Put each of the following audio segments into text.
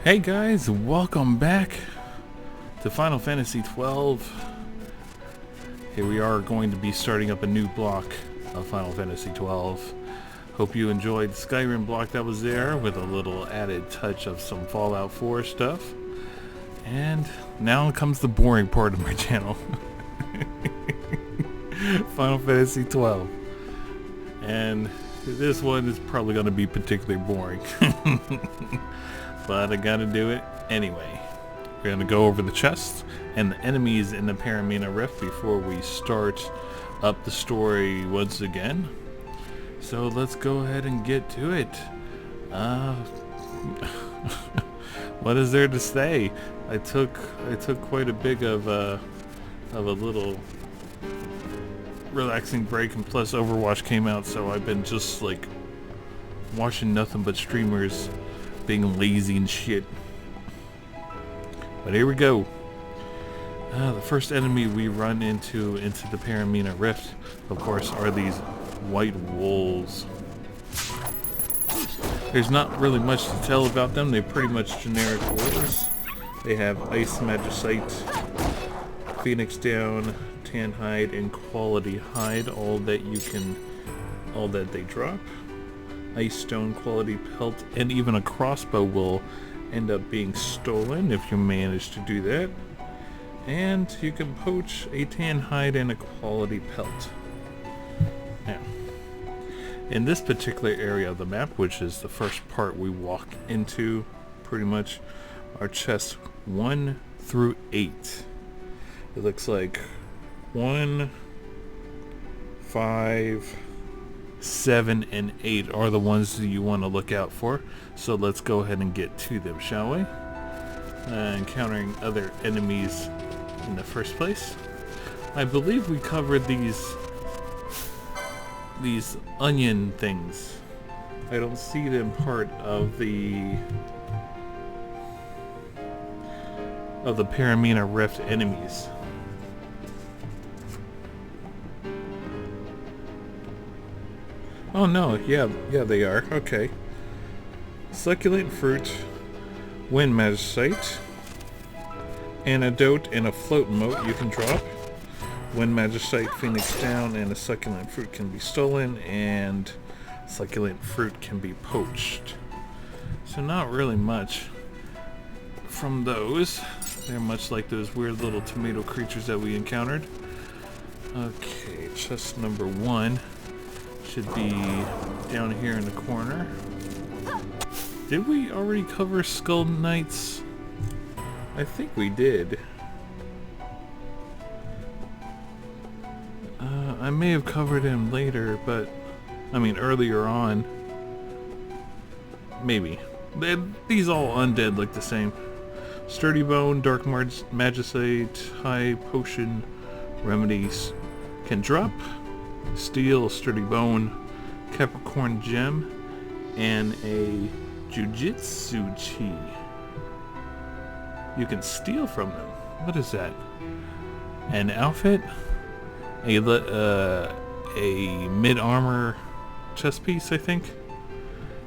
Hey guys, welcome back to Final Fantasy 12. Here we are going to be starting up a new block of Final Fantasy 12. Hope you enjoyed the Skyrim block that was there with a little added touch of some Fallout 4 stuff. And now comes the boring part of my channel. Final Fantasy 12. And this one is probably going to be particularly boring. But I gotta do it anyway. We're gonna go over the chests and the enemies in the Paramina Rift before we start up the story once again. So let's go ahead and get to it. What is there to say? I took quite a big of a little relaxing break, and plus Overwatch came out, so I've been just like watching nothing but streamers being lazy and shit. But here we go. The first enemy we run into the Paramina Rift, of course, are these white wolves. There's not really much to tell about them. They're pretty much generic wolves. They have ice magicite, phoenix down, tan hide, and quality hide. All that they drop. Ice stone, quality pelt, and even a crossbow will end up being stolen if you manage to do that. And you can poach a tan hide and a quality pelt. Now, in this particular area of the map, which is the first part we walk into, pretty much, are chests 1 through 8. It looks like 1, 5, 7, and 8 are the ones that you want to look out for. So let's go ahead and get to them, shall we? Encountering other enemies in the first place. I believe we covered these onion things. I don't see them part of the Paramina Rift enemies. Oh no, yeah they are. Okay. Succulent fruit, wind magicite, antidote, and a float mote you can drop. Wind magicite, phoenix down, and a succulent fruit can be stolen, and succulent fruit can be poached. So not really much from those. They're much like those weird little tomato creatures that we encountered. Okay, chest number 1 should be down here in the corner. Did we already cover Skull Knights? I think we did. I may have covered him later, but I mean earlier on. Maybe. These all undead look the same. Sturdy Bone, Dark Magicite, High Potion, Remedies can drop. Steel, Sturdy Bone, Capricorn Gem, and a Jujitsu Chi. You can steal from them. What is that? An outfit? A mid-armor chest piece, I think?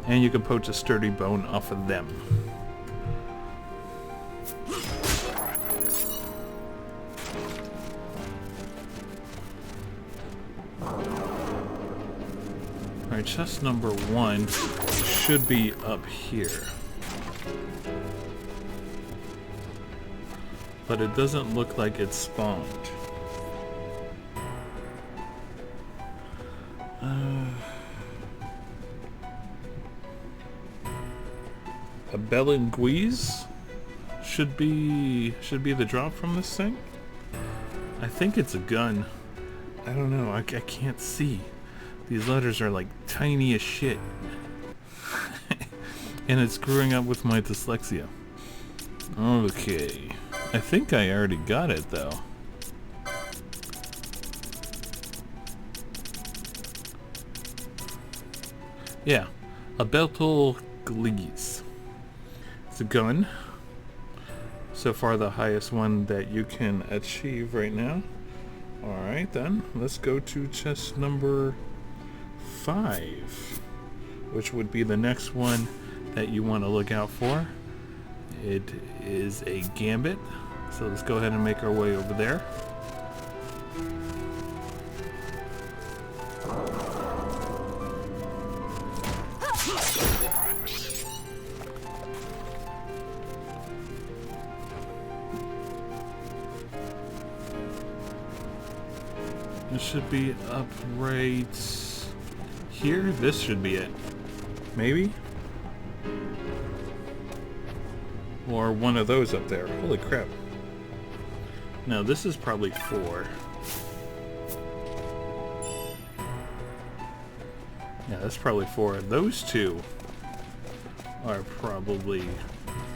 And you can poach a Sturdy Bone off of them. Alright, chest number 1 should be up here. But it doesn't look like it's spawned. A Belinguise should be the drop from this thing. I think it's a gun. I don't know, I can't see. These letters are like tiny as shit. And it's screwing up with my dyslexia. Okay. I think I already got it though. Yeah. A Betelgeuse. It's a gun. So far the highest one that you can achieve right now. Alright then. Let's go to chest number 5. Which would be the next one that you want to look out for. it is a Gambit. So let's go ahead and make our way over there. It should be up right here. This should be it. Maybe? Or one of those up there. Holy crap. No, this is probably 4. Yeah, that's probably 4. Those two are probably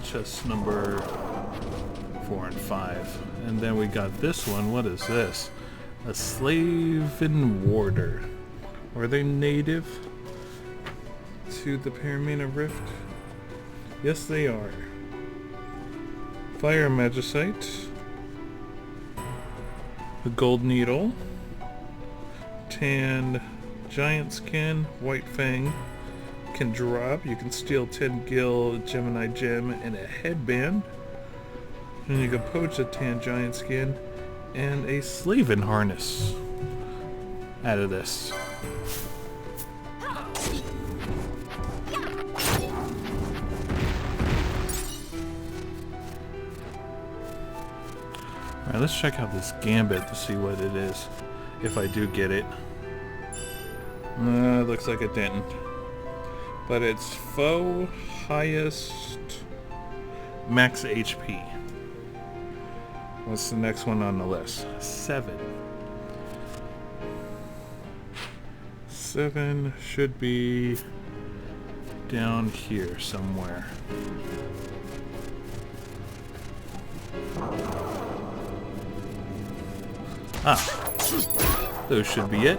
chest number 4 and 5. And then we got this one. What is this? A Slaven Warder. Are they native to the Paramina Rift? Yes, they are. Fire Magicite. A Gold Needle. Tanned Giant Skin. White Fang. Can drop. You can steal 10 Gil, Gemini Gem, and a headband. And you can poach a Tanned Giant Skin and a Slaven Harness out of this. Alright, let's check out this Gambit to see what it is, if I do get it. Looks like it didn't. But it's foe highest max HP. What's the next one on the list? 7. 7 should be down here somewhere. Ah, those should be it.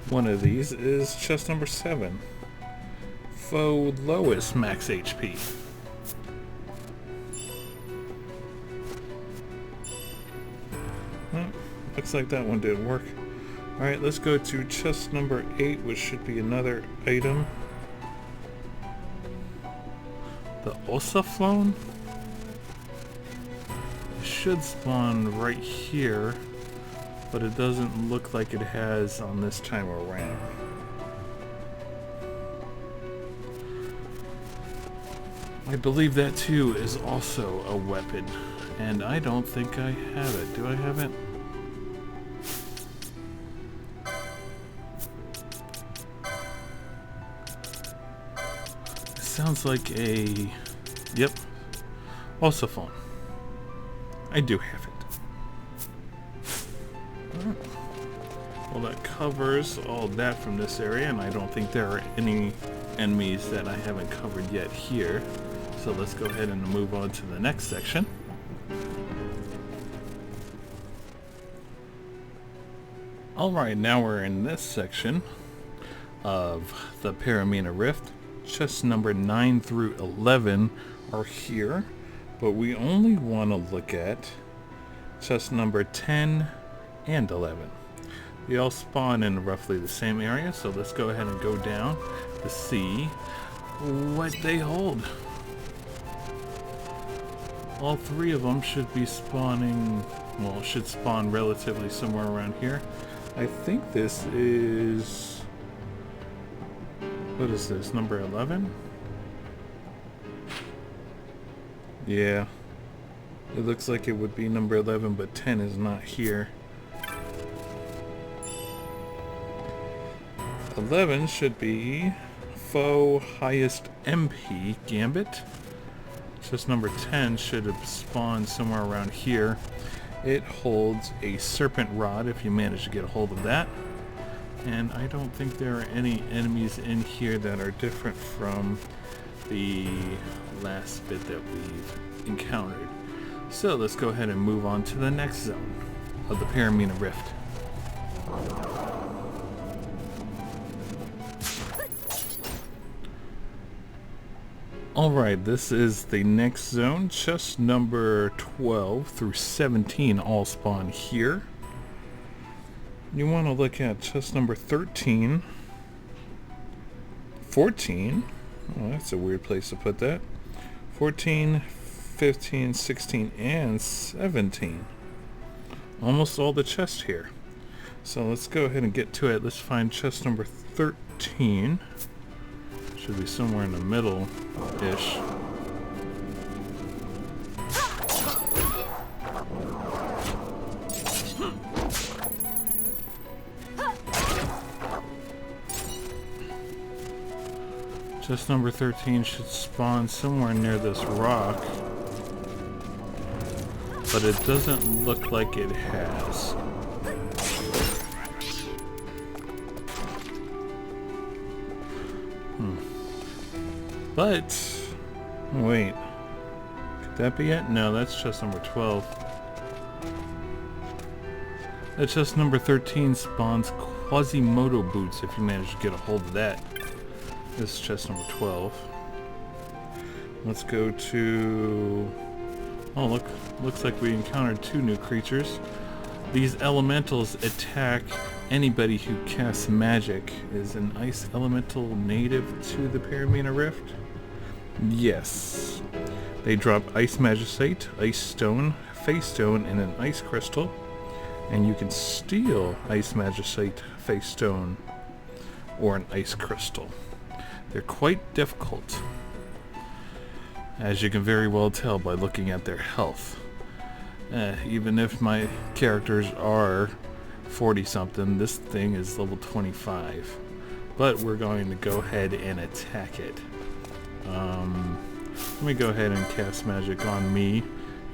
One of these is chest number 7. Foe lowest max HP. Well, looks like that one didn't work. Alright, let's go to chest number 8, which should be another item. The Ossaflone? It should spawn right here, but it doesn't look like it has on this time around. I believe that too is also a weapon, and I don't think I have it. Do I have it? Sounds like a... Yep. Ossaflone. I do have it. Well, that covers all that from this area, and I don't think there are any enemies that I haven't covered yet here. So let's go ahead and move on to the next section. Alright, now we're in this section of the Paramina Rift. Chests number 9 through 11 are here, but we only want to look at chest number 10 and 11. They all spawn in roughly the same area, so let's go ahead and go down to see what they hold. All 3 of them should be spawning, well, should spawn relatively somewhere around here. I think this is... What is this, number 11? Yeah. It looks like it would be number 11, but 10 is not here. 11 should be foe highest MP Gambit. Just number 10 should have spawned somewhere around here. It holds a Serpent Rod if you manage to get a hold of that. And I don't think there are any enemies in here that are different from the last bit that we've encountered. So let's go ahead and move on to the next zone of the Paramina Rift. Alright, this is the next zone. Chest number 12 through 17 all spawn here. You want to look at chest number 13, 14. Oh, that's a weird place to put that. 14, 15, 16, and 17. Almost all the chests here. So let's go ahead and get to it. Let's find chest number 13. Should be somewhere in the middle-ish. Chest number 13 should spawn somewhere near this rock, but it doesn't look like it has. But, wait, could that be it? No, that's chest number 12. That chest number 13 spawns Quasimodo boots if you manage to get a hold of that. This is chest number 12. Let's go to... Oh, look, looks like we encountered 2 new creatures. These elementals attack anybody who casts magic. Is an ice elemental native to the Paramina Rift? Yes. They drop ice magicite, ice stone, face stone, and an ice crystal. And you can steal ice magicite, face stone, or an ice crystal. They're quite difficult, as you can very well tell by looking at their health. Even if my characters are 40-something, this thing is level 25. But we're going to go ahead and attack it. Let me go ahead and cast magic on me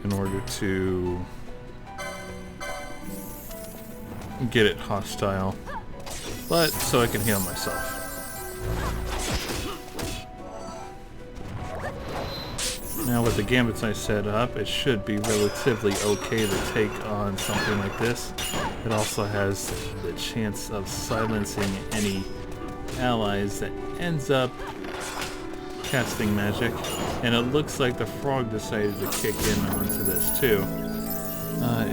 in order to get it hostile, but so I can heal myself. Now with the gambits I set up, it should be relatively okay to take on something like this. It also has the chance of silencing any allies that ends up casting magic. And it looks like the frog decided to kick in onto this too.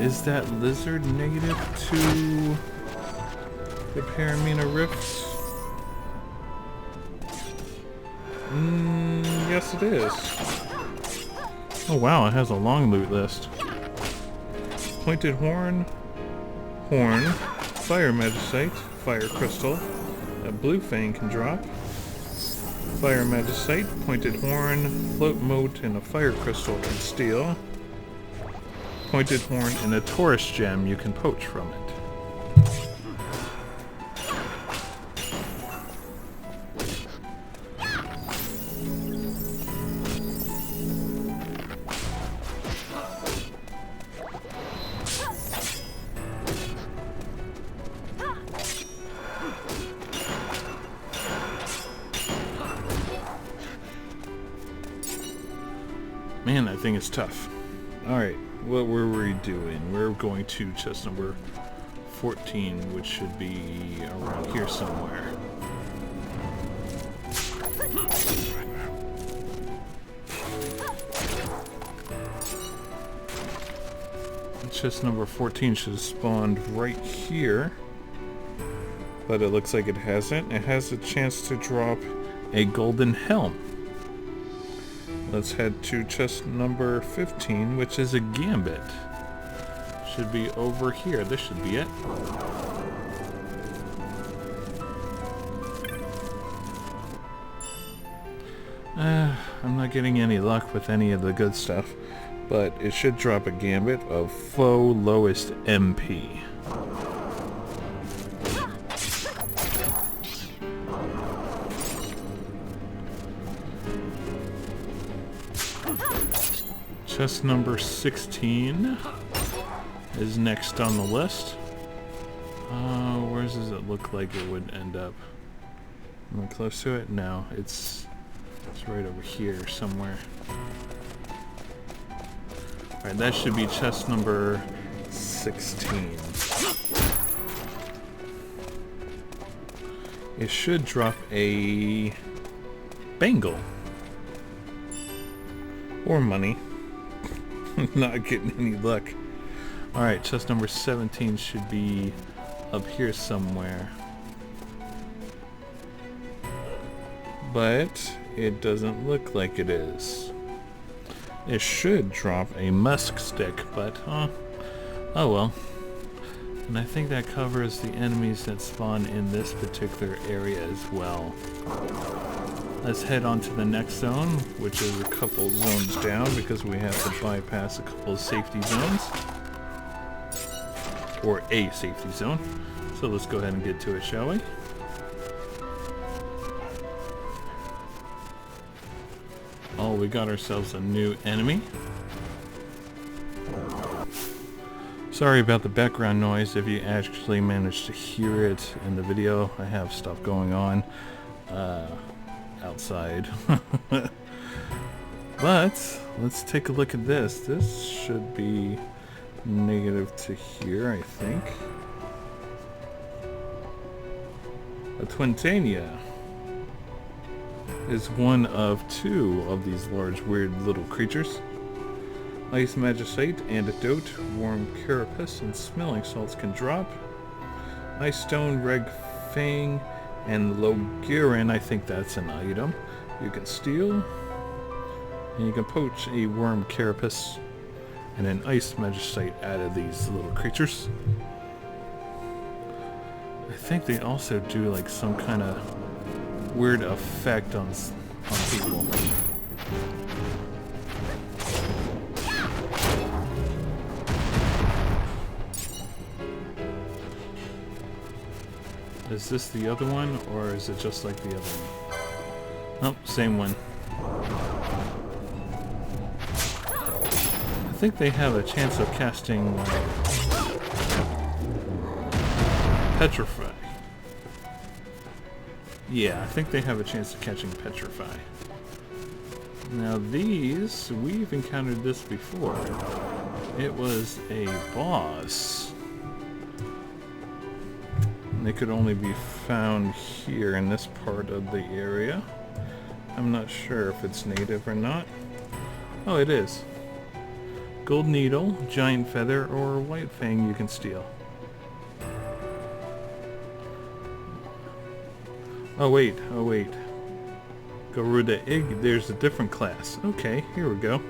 Is that lizard negative to the Paramina Rift? Yes it is. Oh wow, it has a long loot list. Pointed horn, fire magicite, fire crystal, a blue fang can drop, fire magicite, pointed horn, float mote, and a fire crystal can steal, pointed horn, and a Taurus gem you can poach from it. Man, that thing is tough. Alright, what were we doing? We're going to chest number 14, which should be around here somewhere. Chest number 14 should have spawned right here, but it looks like it hasn't. It has a chance to drop a golden helm. Let's head to chest number 15, which is a gambit. Should be over here. This should be it. I'm not getting any luck with any of the good stuff, but it should drop a gambit of foe lowest MP. Chest number 16 is next on the list. Where does it look like it would end up? Am I close to it? No, it's right over here somewhere. Alright, that should be chest number 16. It should drop a bangle. Or money. Not getting any luck. Alright, chest number 17 should be up here somewhere. But it doesn't look like it is. It should drop a musk stick, but oh well. And I think that covers the enemies that spawn in this particular area as well. Let's head on to the next zone, which is a couple zones down because we have to bypass a couple of safety zones. Or a safety zone. So let's go ahead and get to it, shall we? Oh, we got ourselves a new enemy. Sorry about the background noise if you actually managed to hear it in the video. I have stuff going on outside. But let's take a look at this. This should be negative to here, I think. A Twintania is one of two of these large weird little creatures. Ice Magicite, Antidote, Warm Carapace, and Smelling Salts can drop. Ice Stone, Reg Fang, and Logarin, I think that's an item, you can steal. And you can poach a Worm Carapace and an Ice Magicite out of these little creatures. I think they also do like some kind of weird effect on people. Is this the other one, or is it just like the other one? Nope, same one. I think they have a chance of casting Petrify. Yeah, I think they have a chance of catching Petrify. Now these, we've encountered this before. It was a boss. And they could only be found here in this part of the area. I'm not sure if it's native or not. Oh, it is. Gold Needle, Giant Feather, or White Fang you can steal. Oh wait. Garuda Ig, there's a different class. Okay, here we go.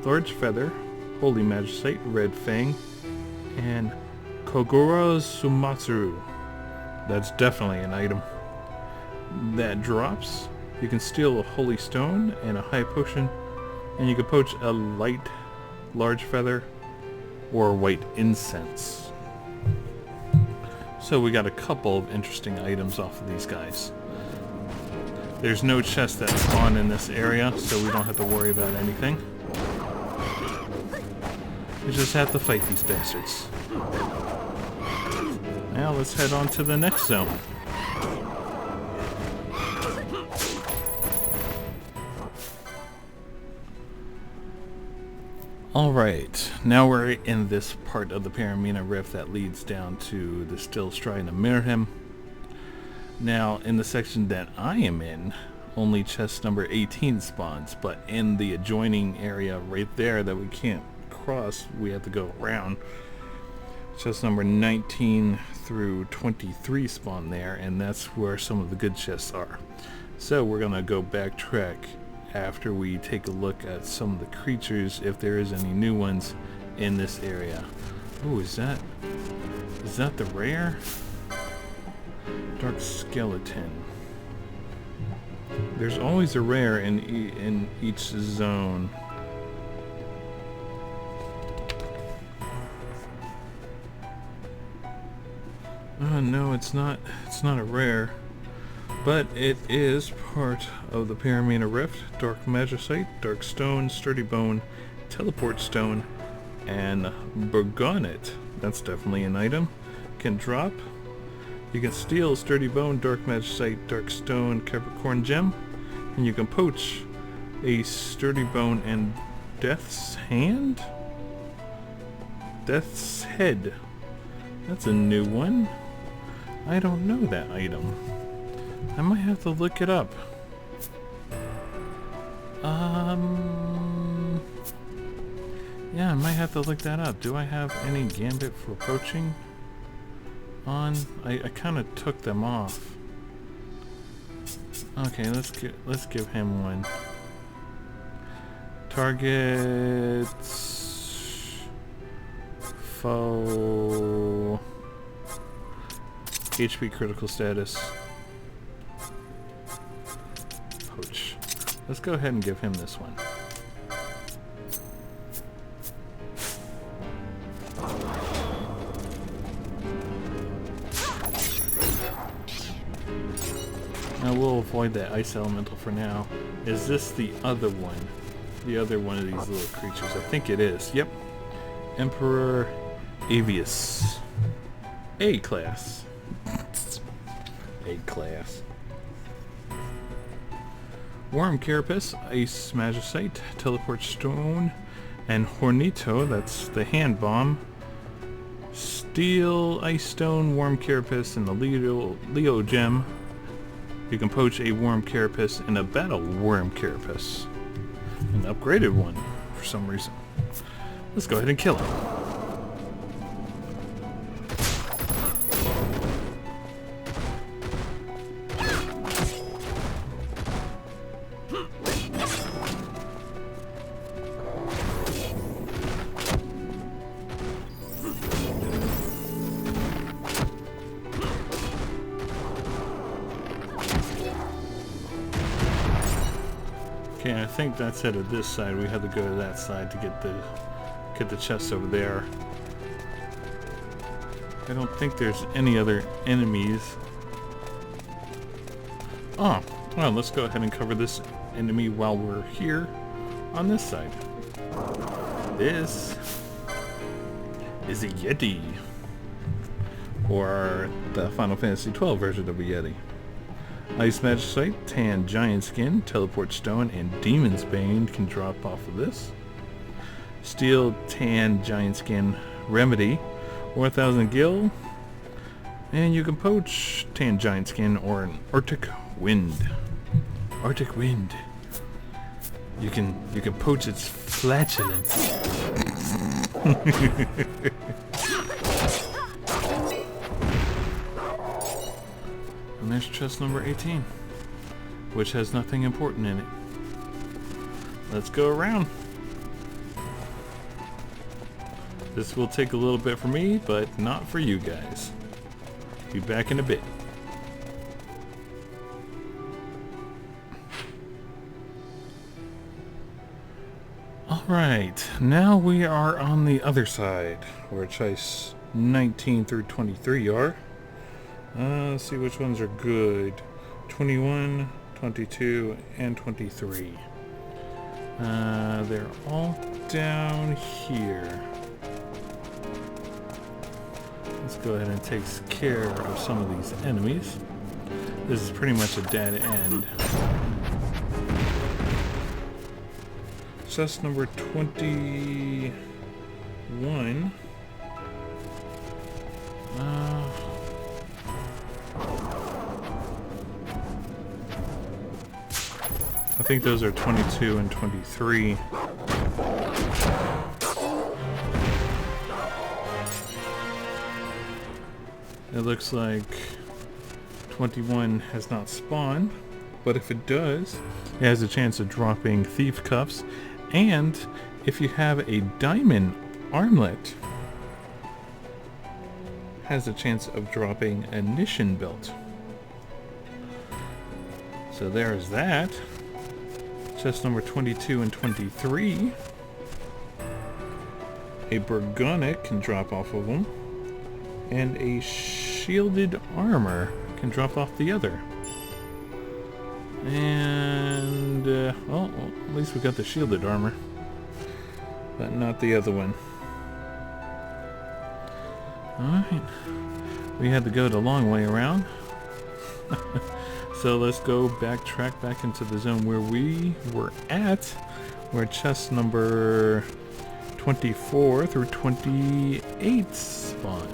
Large Feather, Holy Magicite, Red Fang, and Kogoro Sumatsuru. That's definitely an item. That drops. You can steal a Holy Stone and a High Potion, and you can poach a light Large Feather or White Incense. So we got a couple of interesting items off of these guys. There's no chests that spawn in this area, so we don't have to worry about anything. We just have to fight these bastards. Now let's head on to the next zone. Alright, now we're in this part of the Paramina Rift that leads down to the Still Shrine of Mirham. Now, in the section that I am in, only chest number 18 spawns, but in the adjoining area right there that we can't cross, we have to go around. Chest number 19 through 23 spawn there, and that's where some of the good chests are. So we're gonna go backtrack after we take a look at some of the creatures, if there is any new ones in this area. Oh, is that the rare? Dark Skeleton. There's always a rare in each zone. No, it's not a rare. But it is part of the Paramina Rift. Dark Magicite, Dark Stone, Sturdy Bone, Teleport Stone, and Burgonet. That's definitely an item. Can drop. You can steal Sturdy Bone, Dark Magicite, Dark Stone, Capricorn Gem, and you can poach a Sturdy Bone and Death's Hand? Death's Head. That's a new one. I don't know that item. I might have to look it up. Yeah, I might have to look that up. Do I have any Gambit for poaching? on. I kind of took them off. Okay, let's give him one. Targets. Foe. HP critical status. Poach. Let's go ahead and give him this one. Now we'll avoid that ice elemental for now. Is this the other one? The other one of these little creatures? I think it is. Yep. Emperor Avius. A class. A class. Worm Carapace, Ice Magicite, Teleport Stone, and Hornito, that's the hand bomb. Steel, Ice Stone, Worm Carapace, and the Leo Gem. You can poach a Worm Carapace and a Battle Worm Carapace. An upgraded one, for some reason. Let's go ahead and kill him. Okay, I think that's it of this side. We have to go to that side to get the chest over there. I don't think there's any other enemies. Oh, well, let's go ahead and cover this enemy while we're here on this side. This is a Yeti, or the Final Fantasy XII version of a Yeti. Ice Magicite, Tan Giant Skin, Teleport Stone, and Demon's Bane can drop off of this. Steel, Tan Giant Skin, Remedy, 1000 Gil, and you can poach Tan Giant Skin or an Arctic Wind. Arctic Wind. You can poach its flatulence. And there's chest number 18, which has nothing important in it. Let's go around. This will take a little bit for me, but not for you guys. Be back in a bit. Alright, now we are on the other side, where choice 19 through 23 are. Let's see which ones are good. 21, 22, and 23. They're all down here. Let's go ahead and take care of some of these enemies. This is pretty much a dead end. Chest number 21. I think those are 22 and 23. It looks like 21 has not spawned, but if it does, it has a chance of dropping Thief Cuffs, and if you have a diamond armlet, has a chance of dropping a Nishin belt. So there's that. Chest number 22 and 23. A Burgonic can drop off of them. And a shielded armor can drop off the other. And, well, at least we got the shielded armor. But not the other one. Alright. We had to go the long way around. So let's go backtrack back into the zone where we were at, where chest number 24 through 28 spawn.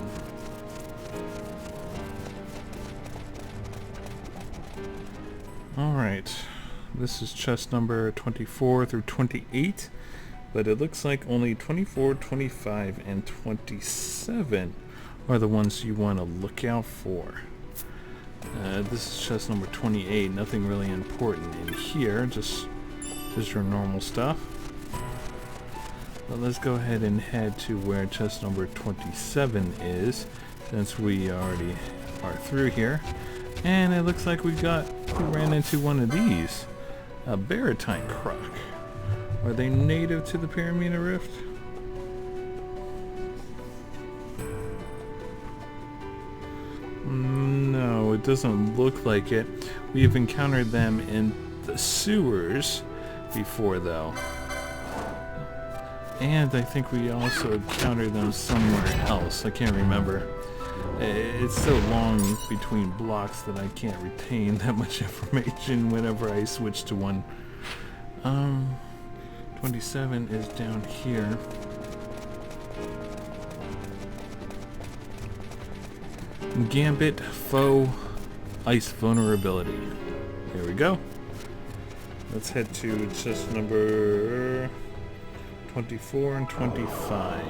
Alright, this is chest number 24 through 28, but it looks like only 24, 25, and 27 are the ones you want to look out for. This is chest number 28. Nothing really important in here, just your normal stuff. But let's go ahead and head to where chest number 27 is, since we already are through here. And it looks like we ran into one of these. A Baratine croc. Are they native to the Paramina Rift? No, it doesn't look like it. We've encountered them in the sewers before, though. And I think we also encountered them somewhere else. I can't remember. It's so long between blocks that I can't retain that much information whenever I switch to one. 27 is down here. Gambit Foe Ice Vulnerability. There we go. Let's head to chest number 24 and 25.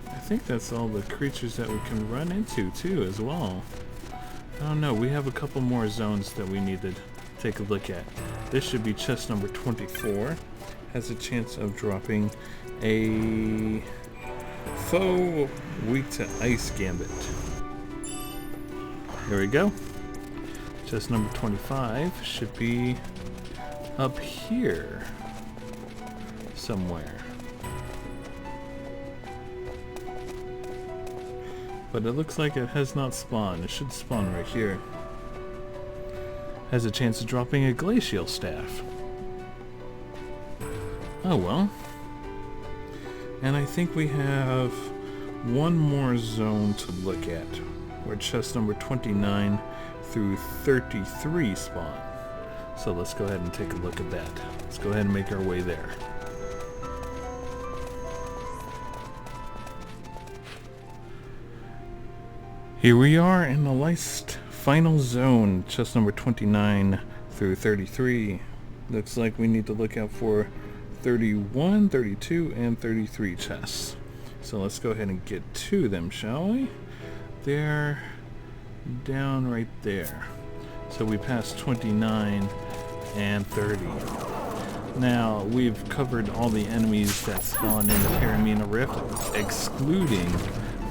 I think that's all the creatures that we can run into too as well. I don't know, we have a couple more zones that we need to take a look at. This should be chest number 24. Has a chance of dropping a foe weak to ice gambit. There we go. Chest number 25 should be up here somewhere. But it looks like it has not spawned. It should spawn right here. Has a chance of dropping a glacial staff. Oh well. And I think we have one more zone to look at, where chest number 29 through 33 spawn. So let's go ahead and take a look at that. Let's go ahead and make our way there. Here we are in the last final zone, chest number 29 through 33. Looks like we need to look out for 31, 32, and 33 chests. So let's go ahead and get to them, shall we? They're down right there. So we passed 29 and 30. Now, we've covered all the enemies that spawn in the Paramina Rift, excluding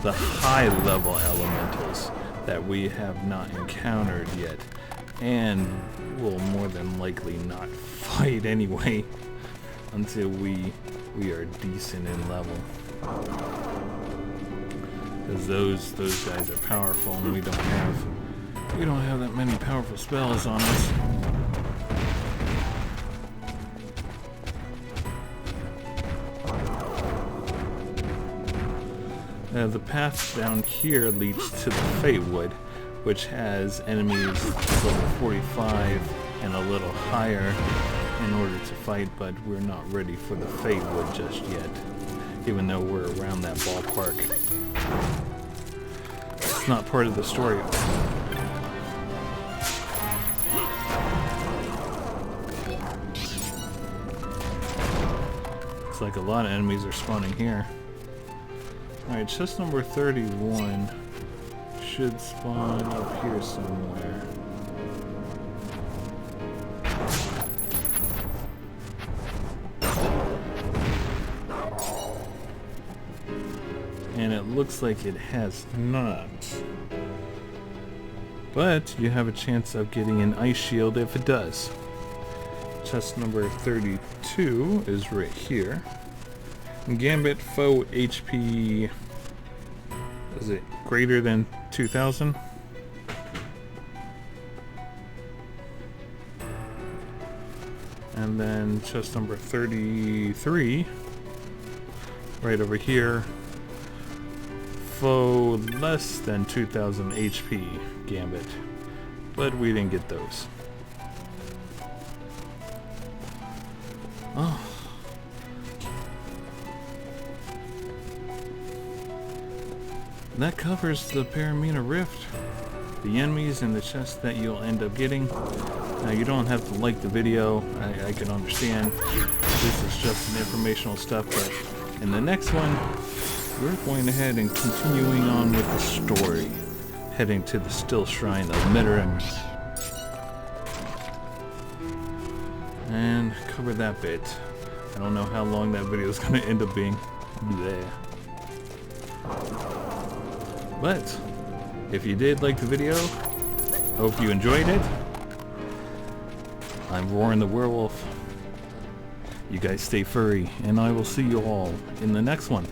the high-level elementals that we have not encountered yet, and will more than likely not fight anyway until we are decent in level. Because those guys are powerful, and we don't have that many powerful spells on us. The path down here leads to the Fatewood, which has enemies level 45 and a little higher in order to fight, but we're not ready for the Fatewood just yet, even though we're around that ballpark. It's not part of the story. Looks like a lot of enemies are spawning here. Alright, chest number 31 should spawn up here somewhere. And it looks like it has not. But you have a chance of getting an ice shield if it does. Chest number 32 is right here. Gambit foe HP, is it greater than 2000? And then chest number 33, right over here, foe less than 2000 HP Gambit, but we didn't get those. Oh. That covers the Paramina Rift. The enemies and the chests that you'll end up getting. Now you don't have to like the video, I can understand. This is just an informational stuff, but in the next one, we're going ahead and continuing on with the story. Heading to the Still Shrine of Roarin. And cover that bit. I don't know how long that video is going to end up being. There. But, if you did like the video, hope you enjoyed it. I'm Roarin the Werewolf. You guys stay furry, and I will see you all in the next one.